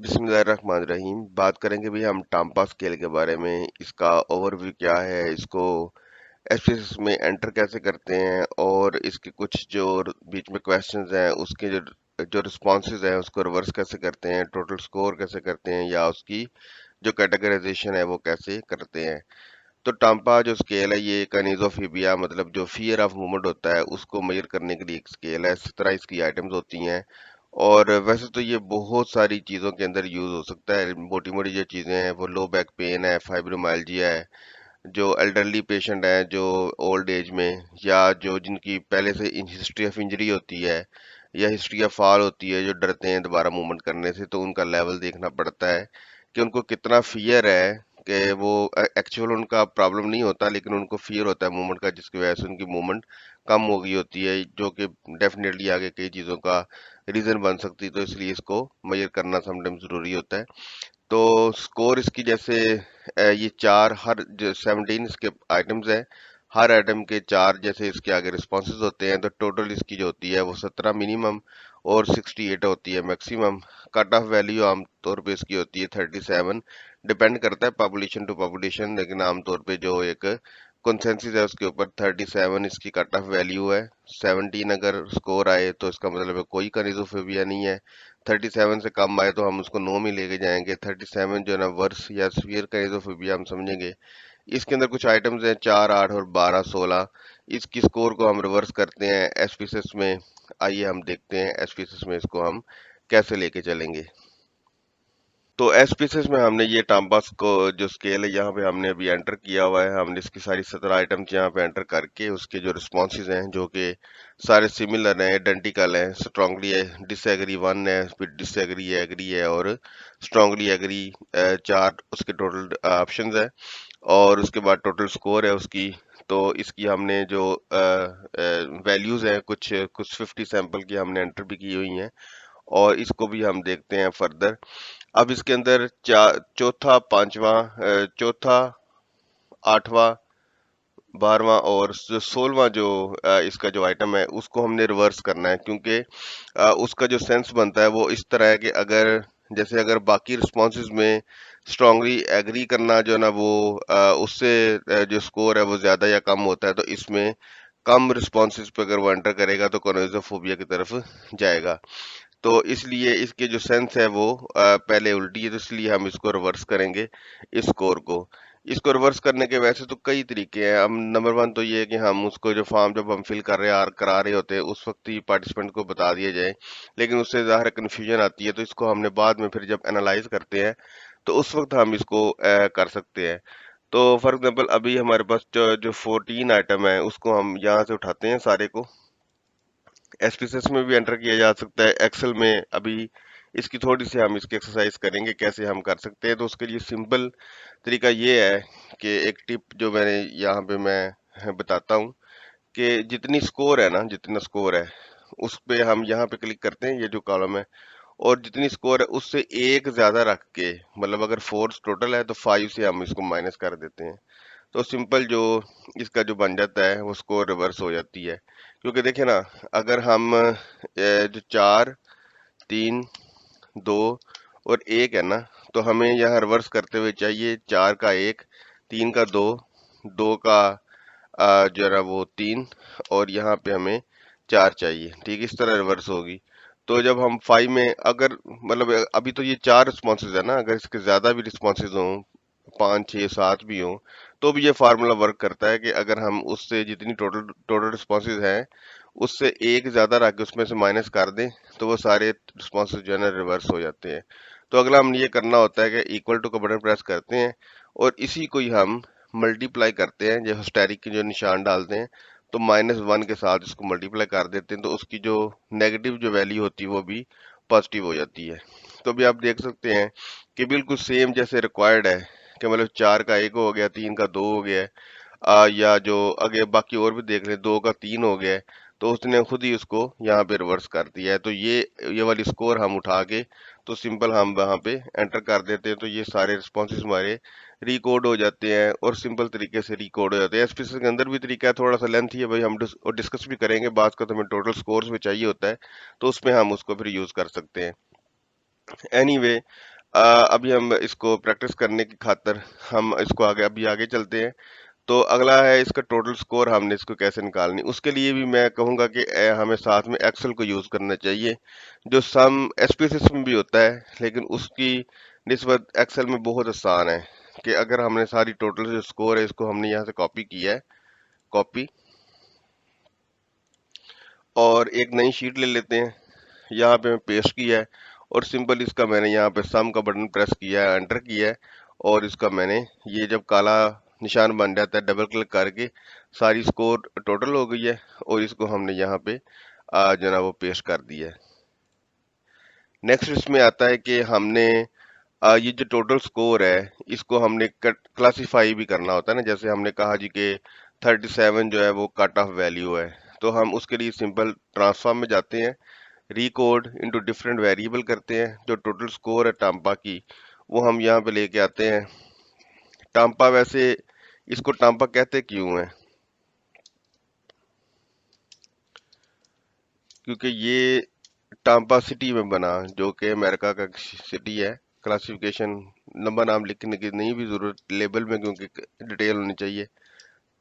बिस्मिल्लाह रहमान रहीम। बात करेंगे भी हम टाम्पा स्केल के बारे में। इसका ओवरव्यू क्या है, इसको एसपीएस में एंटर कैसे करते हैं, और इसके कुछ जो बीच में क्वेश्चंस हैं उसके जो जो रिस्पॉन्सेज हैं उसको रिवर्स कैसे करते हैं, टोटल स्कोर कैसे करते हैं, या उसकी जो कैटेगराइजेशन है वो कैसे करते हैं। तो टाम्पा जो स्केल है ये एक अनीजोफिबिया मतलब जो फियर ऑफ मूवमेंट होता है उसको मेजर करने के लिए एक स्केल है। 17 इसकी आइटम्स होती हैं। और वैसे तो ये बहुत सारी चीज़ों के अंदर यूज़ हो सकता है। मोटी मोटी जो चीज़ें हैं वो लो बैक पेन है, फाइब्रोमाइल्जिया है, जो एल्डरली पेशेंट हैं जो ओल्ड एज में, या जो जिनकी पहले से हिस्ट्री ऑफ इंजरी होती है या हिस्ट्री ऑफ फॉल होती है, जो डरते हैं दोबारा मूवमेंट करने से, तो उनका लेवल देखना पड़ता है कि उनको कितना फियर है। कि वो एक्चुअल उनका प्रॉब्लम नहीं होता लेकिन उनको फियर होता है मूवमेंट का, जिसकी वजह से उनकी मूवमेंट कम हो गई होती है, जो कि डेफिनेटली आगे कई चीज़ों का रीज़न बन सकती है। तो इसलिए इसको मेजर करना समटाइम्स ज़रूरी होता है। तो स्कोर इसकी जैसे ये चार हर जो 17 इसके आइटम्स हैं, हर आइटम के चार जैसे इसके आगे रिस्पॉन्सेज होते हैं, तो टोटल इसकी जो होती है वो 17 मिनिमम और 68 होती है मैक्सिमम। कट ऑफ वैल्यू आमतौर पे इसकी होती है 37। डिपेंड करता है पॉपुलेशन टू पॉपुलेशन, लेकिन आमतौर पे जो एक कंसेंसस है उसके ऊपर 37 इसकी कट ऑफ वैल्यू है। 17 अगर स्कोर आए तो इसका मतलब है कोई कनिजोफोबिया नहीं है। 37 से कम आए तो हम उसको नो में लेके जाएंगे। 37 जो है ना वर्स या सीवियर काइजोफोबिया हम समझेंगे। इसके अंदर कुछ आइटम्स हैं 4, 8 और 12, 16। इसकी स्कोर को हम रिवर्स करते हैं एसपीएस में। आइए हम देखते हैं एसपीएस में इसको हम कैसे लेके चलेंगे। तो एसपीएस में हमने ये टाम्पास को जो स्केल है यहाँ पे हमने अभी एंटर किया हुआ है। हमने इसकी सारी 17 आइटम्स यहाँ पे एंटर करके उसके जो रिस्पॉन्सेज हैं जो कि सारे सिमिलर हैं, आइडेंटिकल हैं। स्ट्रांगली है, डिसएग्री 1 है, फिर डिसएग्री है, एग्री है और स्ट्रांगली एग्री, चार उसके टोटल ऑप्शंस हैं। और उसके बाद टोटल स्कोर है उसकी। तो इसकी हमने जो वैल्यूज हैं कुछ कुछ 50 सैंपल की हमने एंटर भी की हुई हैं, और इसको भी हम देखते हैं फर्दर। अब इसके अंदर चौथा, पांचवा, चौथा, आठवां, 12वां और 16वां जो इसका जो आइटम है उसको हमने रिवर्स करना है, क्योंकि उसका जो सेंस बनता है वो इस तरह है कि अगर जैसे अगर बाकी रिस्पॉन्सेज में स्ट्रांगली एग्री करना जो है ना वो उससे जो स्कोर है वो ज्यादा या कम होता है, तो इसमें कम रिस्पॉन्सेज पे अगर वो एंटर करेगा तो कॉन्वेज़ोफोबिया की तरफ जाएगा। तो इसलिए इसके जो सेंस है वो पहले उल्टी है, तो इसलिए हम इसको रिवर्स करेंगे इस स्कोर को। इसको रिवर्स करने के वैसे तो कई तरीके हैं। हम नंबर वन तो ये है कि हम उसको जो फॉर्म जब हम फिल कर रहे हैं करा रहे होते हैं उस वक्त ही पार्टिसिपेंट को बता दिया जाए, लेकिन उससे ज़ाहिर कन्फ्यूजन आती है, तो इसको हमने बाद में फिर जब एनालाइज करते हैं तो उस वक्त हम इसको कर सकते हैं। तो फॉर एग्जांपल अभी हमारे पास जो 14 आइटम है उसको हम यहाँ से उठाते हैं सारे को। एसपीएस में भी एंटर किया जा सकता है, एक्सेल में अभी इसकी थोड़ी सी हम इसकी एक्सरसाइज करेंगे कैसे हम कर सकते हैं। तो उसके लिए सिंपल तरीका ये है कि एक टिप जो मैंने यहाँ पे मैं बताता हूँ कि जितनी स्कोर है ना, जितना स्कोर है उस पे हम यहाँ पे क्लिक करते हैं, ये जो कॉलम है, और जितनी स्कोर है उससे एक ज्यादा रख के, मतलब अगर 4 टोटल है तो 5 से हम इसको माइनस कर देते हैं। तो सिंपल जो इसका जो बन जाता है वो स्कोर रिवर्स हो जाती है। क्योंकि देखिए ना, अगर हम जो 4, 3, 2 और 1 है ना, तो हमें यहाँ रिवर्स करते हुए चाहिए 4 का 1, 3 का 2, 2 का जो है ना वो 3, और यहाँ पे हमें 4 चाहिए। ठीक, इस तरह रिवर्स होगी। तो जब हम 5 में अगर मतलब अभी तो ये 4 रिस्पॉन्सेज है ना, अगर इसके ज्यादा भी रिस्पॉन्सेज हों, 5, 6, 7 भी हों, तो भी ये फार्मूला वर्क करता है कि अगर हम उससे जितनी टोटल टोटल रिस्पॉन्सेज हैं उससे एक ज्यादा रख के उसमें से माइनस कर दें, तो वो सारे रिस्पॉन्सेज जो है ना रिवर्स हो जाते हैं। तो अगला हम ये करना होता है कि इक्वल टू का बटन प्रेस करते हैं और इसी को ही हम मल्टीप्लाई करते हैं, जो हिस्टेरिक के जो निशान डालते हैं, तो -1 के साथ इसको मल्टीप्लाई कर देते हैं, तो उसकी जो नेगेटिव जो वैल्यू होती है वो भी पॉजिटिव हो जाती है। तो अभी आप देख सकते हैं कि बिल्कुल सेम जैसे रिक्वायर्ड है कि मतलब 4 का 1 हो गया, 3 का 2 हो गया है, या जो आगे बाकी और भी देख लें, 2 का 3 हो गया है, तो उसने खुद ही उसको यहाँ पे रिवर्स कर दिया है। तो ये वाली स्कोर हम उठा के तो सिंपल हम वहाँ पे एंटर कर देते हैं, तो ये सारे रिस्पॉन्सेज हमारे रिकोड हो जाते हैं और सिंपल तरीके से रिकोड हो जाते हैं। एसपीएस के अंदर भी तरीका है, थोड़ा सा लेंथ ही है भाई, हम डिस्कस भी करेंगे। बात का तो हमें टोटल स्कोर्स में चाहिए होता है, तो उसमें हम उसको फिर यूज कर सकते हैं। एनीवे अभी हम इसको प्रैक्टिस करने की खातिर हम इसको आगे चलते हैं। तो अगला है इसका टोटल स्कोर, हमने इसको कैसे निकालनी। उसके लिए भी मैं कहूंगा कि हमें साथ में एक्सेल को यूज करना चाहिए, जो सम एसपीएसएस में भी होता है, लेकिन उसकी निस्बत एक्सेल में बहुत आसान है। कि अगर हमने सारी टोटल जो स्कोर है इसको हमने यहाँ से कॉपी किया है, कॉपी, और एक नई शीट ले लेते हैं, यहाँ पे मैं पेस्ट किया है, और सिंपल इसका मैंने यहाँ पे सम का बटन प्रेस किया है, एंटर किया है, और इसका मैंने ये जब काला निशान बन जाता है डबल क्लिक करके सारी स्कोर टोटल हो गई है, और इसको हमने यहाँ पे जो ना वो पेस्ट कर दिया है। नेक्स्ट इसमें आता है कि हमने ये जो टोटल स्कोर है इसको हमने क्लासीफाई भी करना होता है ना, जैसे हमने कहा जी कि 37 जो है वो कट ऑफ वैल्यू है, तो हम उसके लिए सिंपल ट्रांसफॉर्म में जाते हैं, रिकोड इनटू डिफरेंट वेरिएबल करते हैं, जो टोटल स्कोर है टाम्पा की वो हम यहाँ पे लेके आते हैं। टाम्पा, वैसे इसको टाम्पा कहते क्यों है, क्योंकि ये टाम्पा सिटी में बना, जो कि अमेरिका का सिटी है। क्लासिफिकेशन लंबा नाम लिखने की नहीं भी जरूरत लेबल में, क्योंकि डिटेल होनी चाहिए।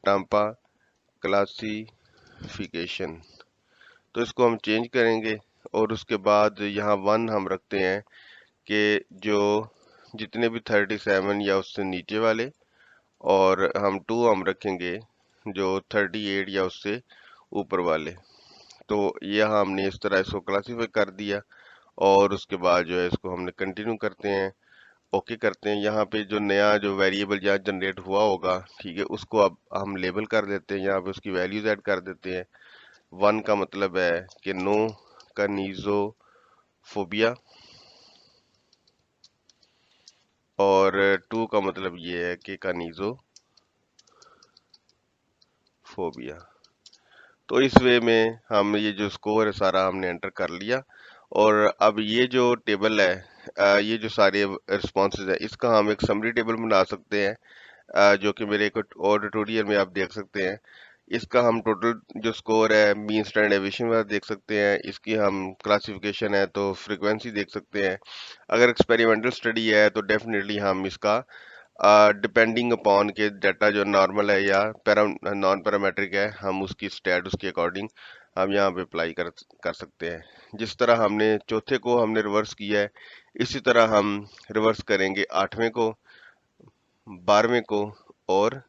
टाम्पा क्लासिफिकेशन, तो इसको हम चेंज करेंगे, और उसके बाद यहाँ 1 हम रखते हैं कि जो जितने भी 37 या उससे नीचे वाले, और हम 2 हम रखेंगे जो 38 या उससे ऊपर वाले। तो यह हमने इस तरह इसको क्लासीफाई कर दिया, और उसके बाद जो है इसको हमने कंटिन्यू करते हैं, ओके करते हैं। यहाँ पे जो नया जो वेरिएबल यहाँ जनरेट हुआ होगा, ठीक है, उसको अब हम लेबल कर देते हैं, यहाँ पे उसकी वैल्यूज ऐड कर देते हैं। 1 का मतलब है कि नो कानिजोफोबिया, और 2 का मतलब ये है कि कानिजोफोबिया। तो इस वे में हम ये जो स्कोर है सारा हमने एंटर कर लिया, और अब ये जो टेबल है, ये जो सारे रिस्पॉन्सेज है, इसका हम एक समरी टेबल बना सकते हैं, जो कि मेरे एक और ट्यूटोरियल में आप देख सकते हैं। इसका हम टोटल जो स्कोर है मीन स्टैंडर्ड डेविएशन वाला देख सकते हैं, इसकी हम क्लासिफिकेशन है तो फ्रीक्वेंसी देख सकते हैं। अगर एक्सपेरिमेंटल स्टडी है तो डेफिनेटली हम इसका डिपेंडिंग अपॉन के डाटा जो नॉर्मल है या नॉन पैरामेट्रिक है, हम उसकी स्टैट उसके अकॉर्डिंग हम यहाँ पे अप्लाई कर सकते हैं। जिस तरह हमने चौथे को हमने रिवर्स किया है, इसी तरह हम रिवर्स करेंगे 8वें को, 12वें को, और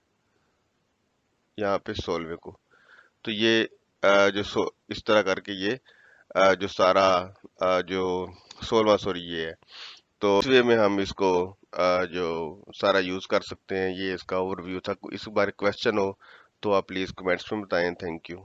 यहाँ पे 16वें को। तो ये इस तरह करके ये जो सारा जो 16वां सॉरी ये है, तो इस वे में हम इसको जो सारा यूज कर सकते हैं। ये इसका ओवरव्यू था। इस बार क्वेश्चन हो तो आप प्लीज कमेंट्स में बताएं। Thank you.